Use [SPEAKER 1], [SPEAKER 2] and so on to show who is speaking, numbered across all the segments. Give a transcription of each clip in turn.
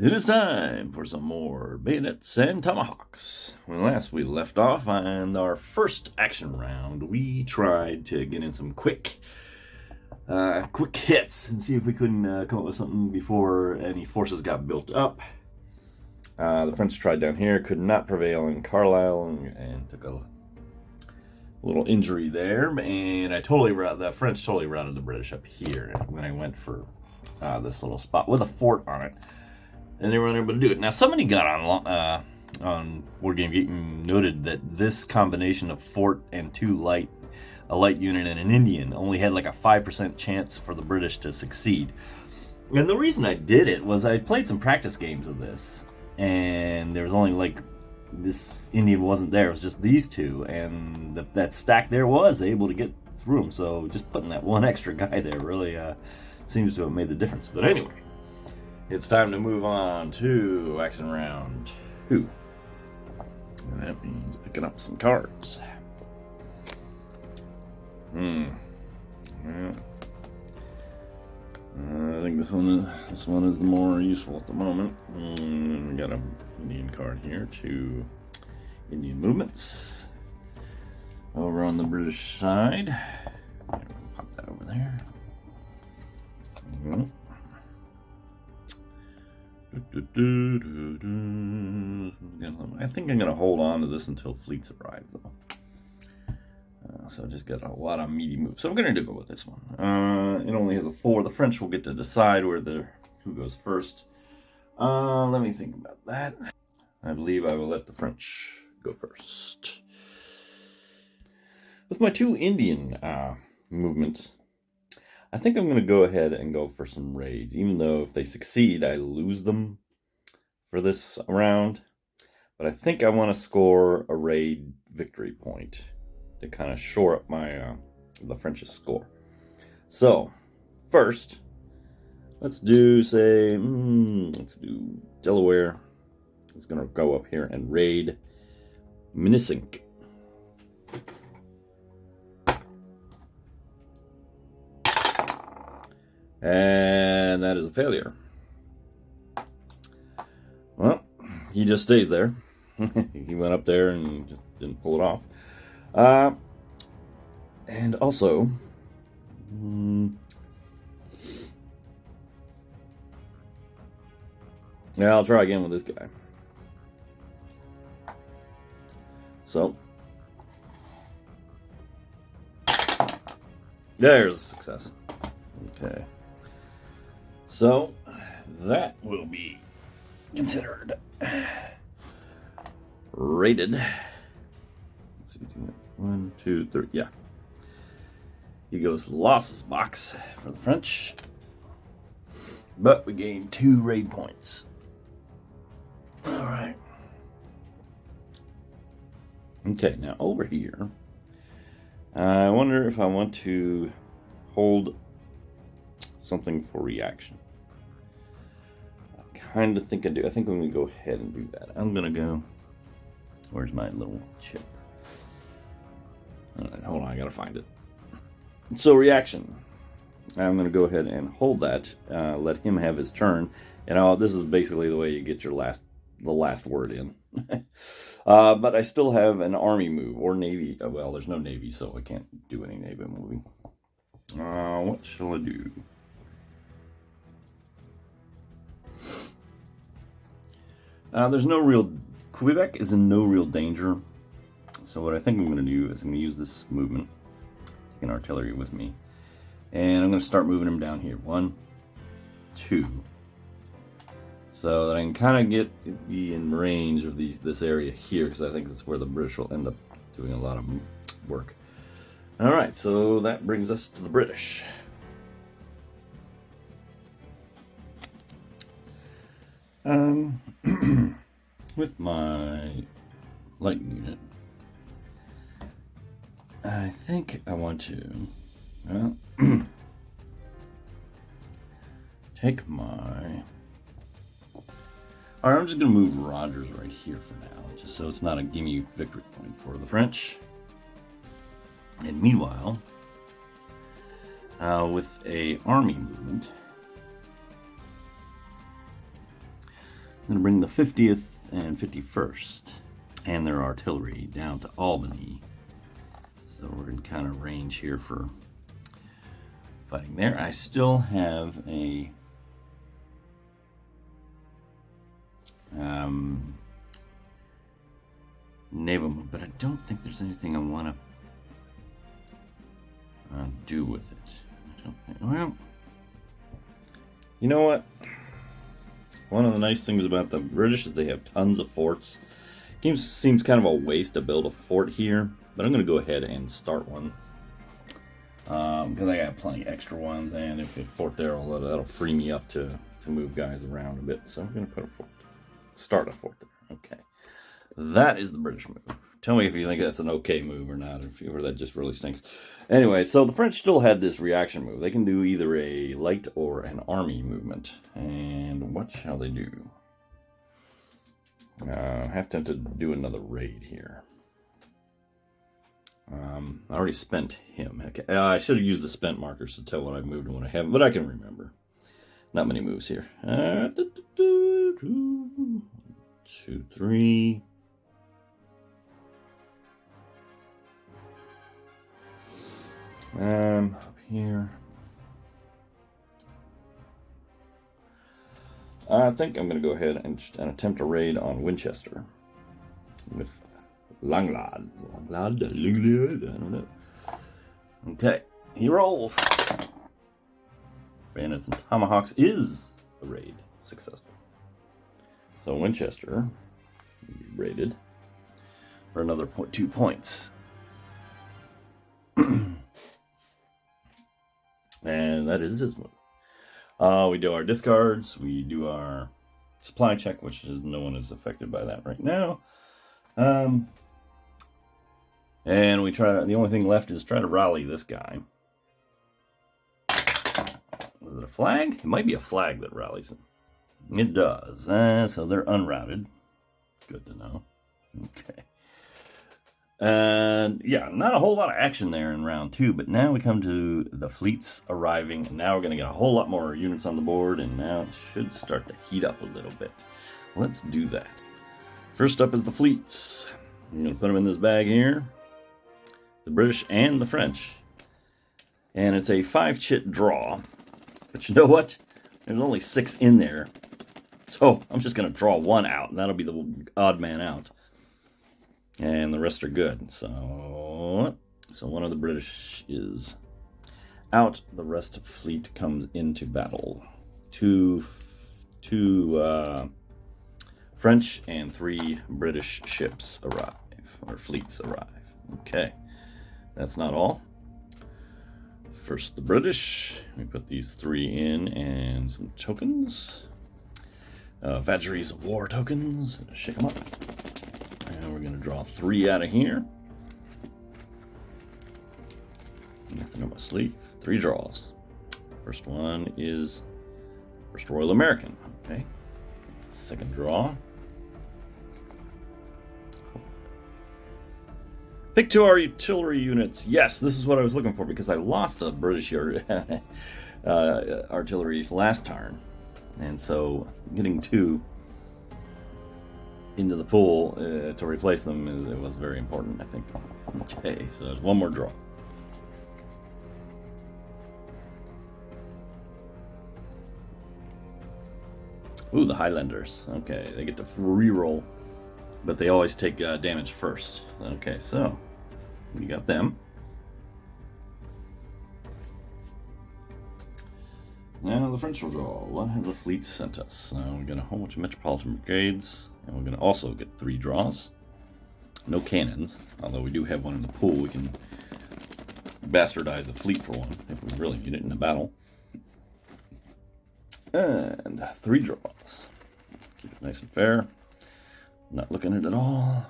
[SPEAKER 1] It is time for some more Bayonets and Tomahawks. When last we left off on our first action round, we tried to get in some quick hits and see if we couldn't come up with something before any forces got built up. The French tried down here, could not prevail in Carlisle, and took a little injury there. And the French totally routed the British up here when I went for this little spot with a fort on it. And they were unable to do it. Now, somebody got on War Game Geek and noted that this combination of fort and a light unit and an Indian, only had like a 5% chance for the British to succeed. And the reason I did it was I played some practice games of this, and there was only this Indian wasn't there. It was just these two, and that stack there was able to get through them. So just putting that one extra guy there really seems to have made the difference. But anyway. It's time to move on to action round 2. And that means picking up some cards. Yeah. I think this one is the more useful at the moment. We got an Indian card here, 2 Indian movements. Over on the British side. Pop that over there. I think I'm going to hold on to this until fleets arrive, though. So I just got a lot of meaty moves. So I'm going to go with this one. It only has a 4. The French will get to decide who goes first. Let me think about that. I believe I will let the French go first. With my 2 Indian movements, I think I'm going to go ahead and go for some raids, even though if they succeed, I lose them for this round. But I think I want to score a raid victory point to kind of shore up the French's score. So, first, let's do Delaware. It's going to go up here and raid Minisink. And that is a failure. Well, he just stays there. He went up there and just didn't pull it off. And also, yeah, I'll try again with this guy. So, there's a success. Okay. So, that will be considered rated. Let's see, 1, 2, 3, yeah. He goes losses box for the French. But we gained 2 raid points. Alright. Okay, now over here, I wonder if I want to hold something for reaction. I kind of think I do. I think I'm going to go ahead and do that. I'm going to go... Where's my little chip? Alright, hold on. I got to find it. So, reaction. I'm going to go ahead and hold that. Let him have his turn. And this is basically the way you get the last word in. But I still have an army move or navy. Well, there's no navy, so I can't do any navy moving. What shall I do? Quebec is in no real danger. So what I think I'm going to do is I'm going to use this movement, take an artillery with me, and I'm going to start moving them down here. 1, 2, so that I can kind of be in range of this area here, because I think that's where the British will end up doing a lot of work. All right, so that brings us to the British. With my lightning unit, I think I want to take my... Alright, I'm just going to move Rogers right here for now, just so it's not a gimme victory point for the French. And meanwhile, with a army movement, I'm going to bring the 50th and 51st and their artillery down to Albany. So we're in kind of range here for fighting there. I still have a naval move, but I don't think there's anything I want to do with it. I don't think, well, you know what? One of the nice things about the British is they have tons of forts. It seems kind of a waste to build a fort here, but I'm going to go ahead and start one. Because I got plenty extra ones, and if a fort there, that'll free me up to move guys around a bit. So I'm going to put a fort, start a fort there. Okay. That is the British move. Tell me if you think that's an okay move or not, or that just really stinks. Anyway, so the French still had this reaction move. They can do either a light or an army movement. And what shall they do? Have to do another raid here. I already spent him. Okay. I should have used the spent markers to tell what I moved and what I haven't, but I can remember. Not many moves here. 2, 3. Up here. I think I'm going to go ahead and attempt a raid on Winchester with Langlad. I don't know. Okay, he rolls. Bayonets and Tomahwks is a raid successful. So Winchester raided for another 2 points. And that is his move. We do our discards. We do our supply check, which is no one is affected by that right now. And we try. The only thing left is try to rally this guy. Was it a flag? It might be a flag that rallies him. It does. So they're unrouted. Good to know. Okay. And yeah, not a whole lot of action there in round 2, but now we come to the fleets arriving, and now we're going to get a whole lot more units on the board, and now it should start to heat up a little bit. Let's do that. First up is the fleets. I'm going to put them in this bag here. The British and the French. And it's a 5-chit draw. But you know what? There's only 6 in there. So I'm just going to draw 1 out, and that'll be the odd man out. And the rest are good. So one of the British is out. The rest of fleet comes into battle. 2 French and 3 British ships arrive, or fleets arrive. Okay, that's not all. First the British. We put these 3 in and some tokens. Vagaries of War tokens. Shake them up. And we're going to draw 3 out of here. Nothing on my sleeve. 3 draws. First one is First Royal American. Okay. Second draw. Pick 2 artillery units. Yes, this is what I was looking for because I lost a British artillery last turn. And so getting 2 into the pool to replace them it was very important, I think. Okay, so there's 1 more draw. Ooh, the Highlanders. Okay, they get to reroll, but they always take damage first. Okay, so you got them. Now the French will draw. What have the fleets sent us? We got a whole bunch of Metropolitan Brigades, and we're going to also get 3 draws. No cannons, although we do have one in the pool. We can bastardize a fleet for one if we really need it in a battle. And 3 draws. Keep it nice and fair. Not looking at it at all.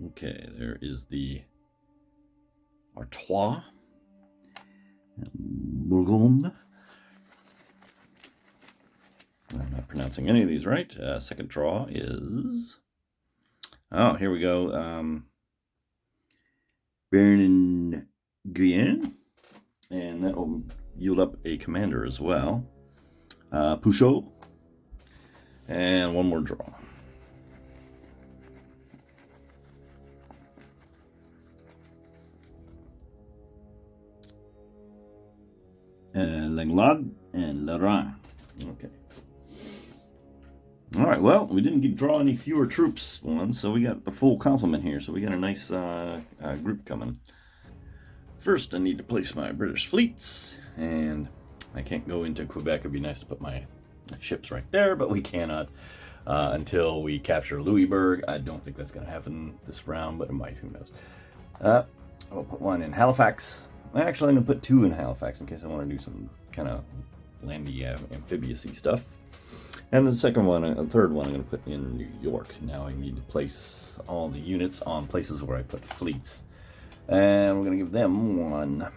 [SPEAKER 1] Okay, there is the Artois. Bourgogne. I'm not pronouncing any of these right. Second draw is... Oh, here we go. Bernin Guyenne. And that will yield up a commander as well. Pouchot. And 1 more draw. Langlade and Lorraine. Okay. All right, well, we didn't draw any fewer troops ones, so we got the full complement here. So we got a nice group coming. First, I need to place my British fleets, and I can't go into Quebec. It'd be nice to put my ships right there, but we cannot until we capture Louisbourg. I don't think that's going to happen this round, but it might. Who knows? I'll put one in Halifax. Actually, I'm going to put two in Halifax in case I want to do some kind of landy, amphibious-y stuff. And the second one, a third one, I'm going to put in New York. Now I need to place all the units on places where I put fleets. And we're going to give them one.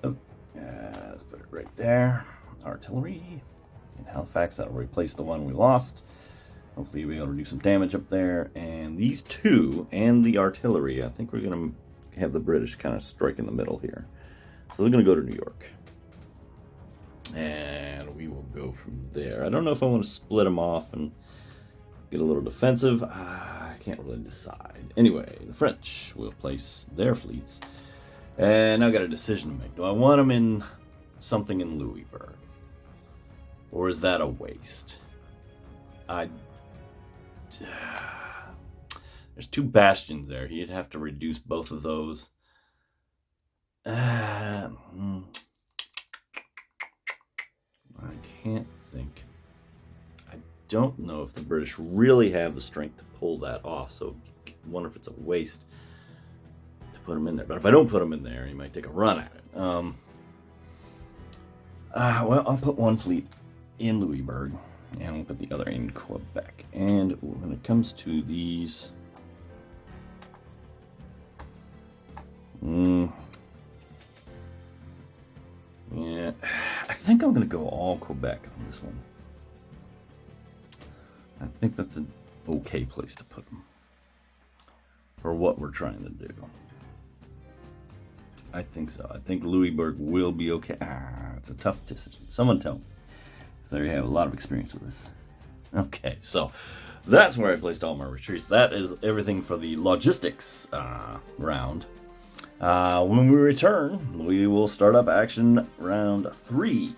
[SPEAKER 1] Oh, let's put it right there. Artillery in Halifax. That'll replace the one we lost. Hopefully we'll be able to do some damage up there. And these two and the artillery, I think we're going to have the British kind of strike in the middle here. So they're going to go to New York. And we will go from there. I don't know if I want to split them off and get a little defensive. I can't really decide. Anyway, the French will place their fleets. And I've got a decision to make. Do I want them in something in Louisbourg? Or is that a waste? There's two bastions there. He'd have to reduce both of those. I can't think. I don't know if the British really have the strength to pull that off, so I wonder if it's a waste to put them in there. But if I don't put them in there, he might take a run at it. Well, I'll put one fleet in Louisbourg, and we'll put the other in Quebec. And when it comes to these... yeah, I think I'm going to go all Quebec on this one. I think that's an okay place to put them for what we're trying to do. I think so. I think Louisbourg will be okay. It's a tough decision. Someone tell me. There you have a lot of experience with this. Okay, so that's where I placed all my retreats. That is everything for the logistics round. When we return, we will start up action round 3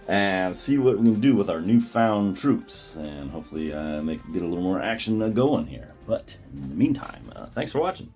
[SPEAKER 1] and see what we can do with our newfound troops, and hopefully get a little more action going here. But in the meantime, thanks for watching.